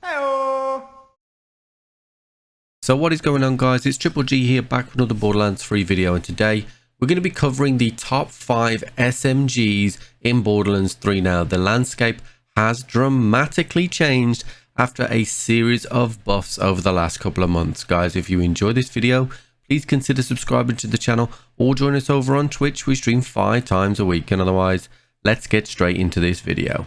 Hello. So what is going on, guys? It's Triple G here, back with another Borderlands 3 video, and today we're going to be covering the top 5 SMGs in Borderlands 3. Now, the landscape has dramatically changed after a series of buffs over the last couple of months. Guys, if you enjoy this video, please consider subscribing to the channel or join us over on Twitch. We stream 5 times a week, and otherwise, let's get straight into this video.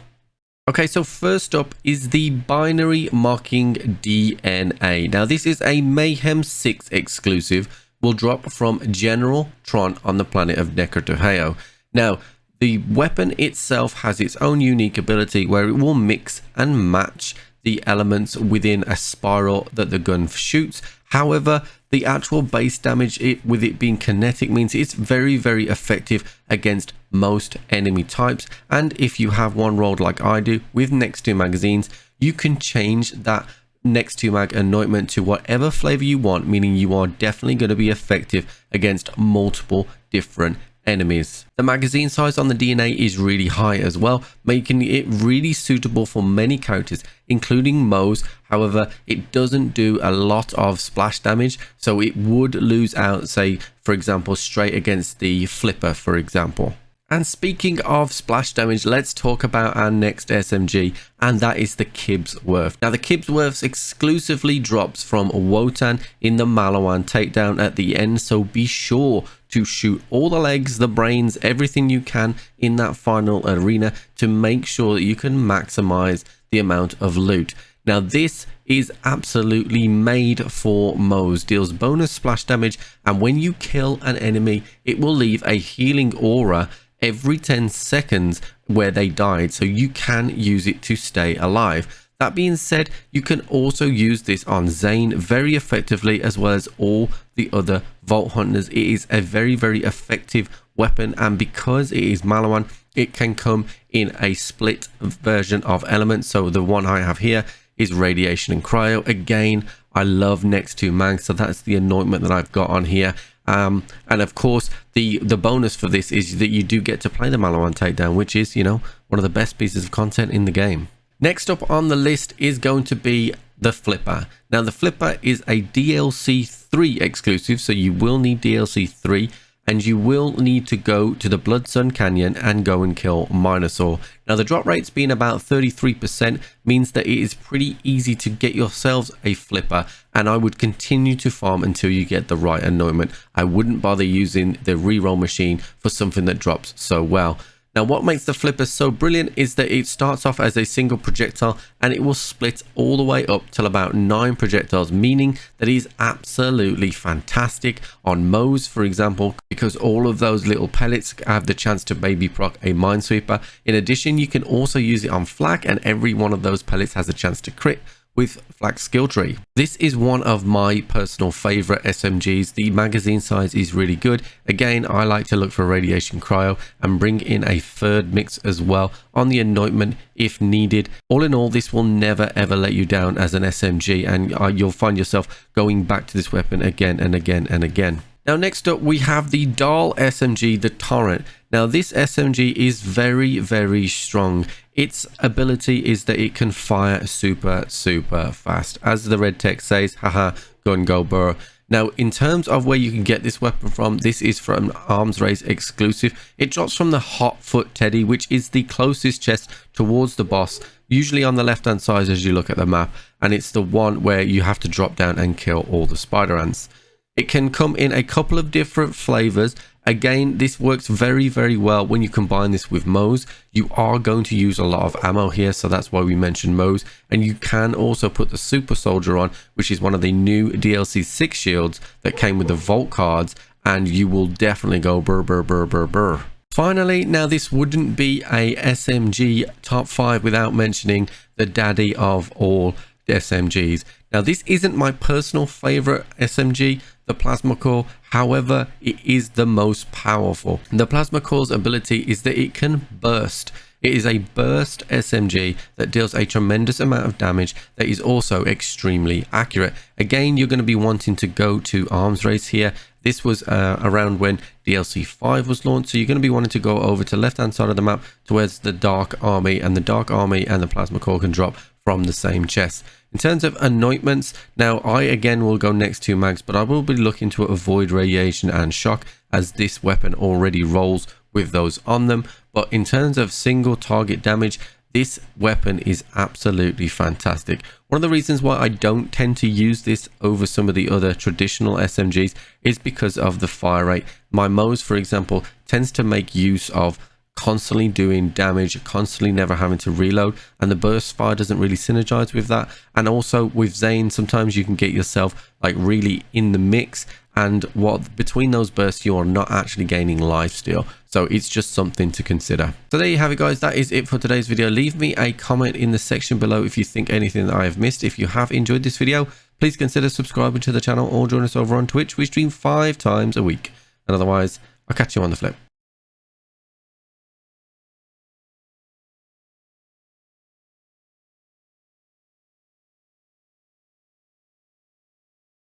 Okay, so first up is the binary mocking D.N.A. Now, this is a Mayhem 6 exclusive. Will drop from General Tron on the planet of Necrotoheo. Now, the weapon itself has its own unique ability where it will mix and match the elements within a spiral that the gun shoots. However, the actual base damage, with it being kinetic, means it's very, very effective against most enemy types. And if you have one rolled like I do with next to magazines, you can change that next to mag anointment to whatever flavor you want, meaning you are definitely going to be effective against multiple different enemies. The magazine size on the D.N.A. is really high as well, making it really suitable for many characters, including Moe's. However, it doesn't do a lot of splash damage, so it would lose out, say, for example, straight against the Flipper, for example. And speaking of splash damage, let's talk about our next SMG, and that is the Kidsworths. Now, the Kidsworths exclusively drops from Wotan in the Maliwan takedown at the end, so be sure to shoot all the legs, the brains, everything you can in that final arena to make sure that you can maximize the amount of loot. Now, this is absolutely made for Moe's, deals bonus splash damage, and when you kill an enemy, it will leave a healing aura every 10 seconds where they died, so you can use it to stay alive. That being said, you can also use this on Zane very effectively, as well as all the other Vault Hunters. It is a very, very effective weapon, and because it is Maliwan, it can come in a split version of elements. So the one I have here is Radiation and Cryo. Again, I love next to mag, so that's the anointment that I've got on here. And of course, the bonus for this is that you do get to play the Maliwan takedown, which is, you know, one of the best pieces of content in the game. Next up on the list is going to be the Flipper. Now, the Flipper is a DLC 3 exclusive, so you will need DLC 3, and you will need to go to the Blood Sun Canyon and go and kill Minosaur. Now, the drop rates being about 33% means that it is pretty easy to get yourselves a Flipper, and I would continue to farm until you get the right anointment. I wouldn't bother using the reroll machine for something that drops so well. Now, what makes the Flipper so brilliant is that it starts off as a single projectile and it will split all the way up till about 9 projectiles, meaning that it is absolutely fantastic on Moe's, for example, because all of those little pellets have the chance to maybe proc a Minesweeper. In addition, you can also use it on Flak, and every one of those pellets has a chance to crit with Flak skill tree. This is one of my personal favorite SMGs. The magazine size is really good. Again, I like to look for Radiation Cryo and bring in a third mix as well on the anointment if needed. All in all, this will never ever let you down as an SMG, and you'll find yourself going back to this weapon again and again and again. Now, next up, we have the Dahl SMG, the Torrent. Now, this SMG is very, very strong. Its ability is that it can fire super, super fast. As the red text says, haha, gun go burr. Now, in terms of where you can get this weapon from, this is from Arms Race exclusive. It drops from the Hot Foot Teddy, which is the closest chest towards the boss, usually on the left-hand side as you look at the map, and it's the one where you have to drop down and kill all the spider ants. It can come in a couple of different flavors. Again, this works very, very well when you combine this with Moe's. You are going to use a lot of ammo here, so that's why we mentioned Moe's. And you can also put the Super Soldier on, which is one of the new DLC 6 shields that came with the Vault cards, and you will definitely go burr, burr, burr, burr, burr. Finally, now this wouldn't be a SMG top 5 without mentioning the daddy of all SMGs. Now, this isn't my personal favorite SMG, the Plasma Core. However, it is the most powerful. The Plasma Core's ability is that it can burst. It is a burst SMG that deals a tremendous amount of damage that is also extremely accurate. Again, you're going to be wanting to go to Arms Race here. This was around when DLC 5 was launched, so you're going to be wanting to go over to the left hand side of the map to where's the Dark Army, and the Dark Army and the Plasma Core can drop from the same chest. In terms of anointments, now I again will go next to mags, but I will be looking to avoid radiation and shock as this weapon already rolls with those on them. But in terms of single target damage, this weapon is absolutely fantastic. One of the reasons why I don't tend to use this over some of the other traditional SMGs is because of the fire rate. My Moze, for example, tends to make use of constantly doing damage, constantly never having to reload, and the burst fire doesn't really synergize with that. And also with Zane, sometimes you can get yourself like really in the mix, and what between those bursts you are not actually gaining lifesteal, so it's just something to consider. So there you have it, guys. That is it for today's video. Leave me a comment in the section below if you think anything that I have missed. If you have enjoyed this video, please consider subscribing to the channel or join us over on Twitch. We stream 5 times a week, and otherwise I'll catch you on the flip.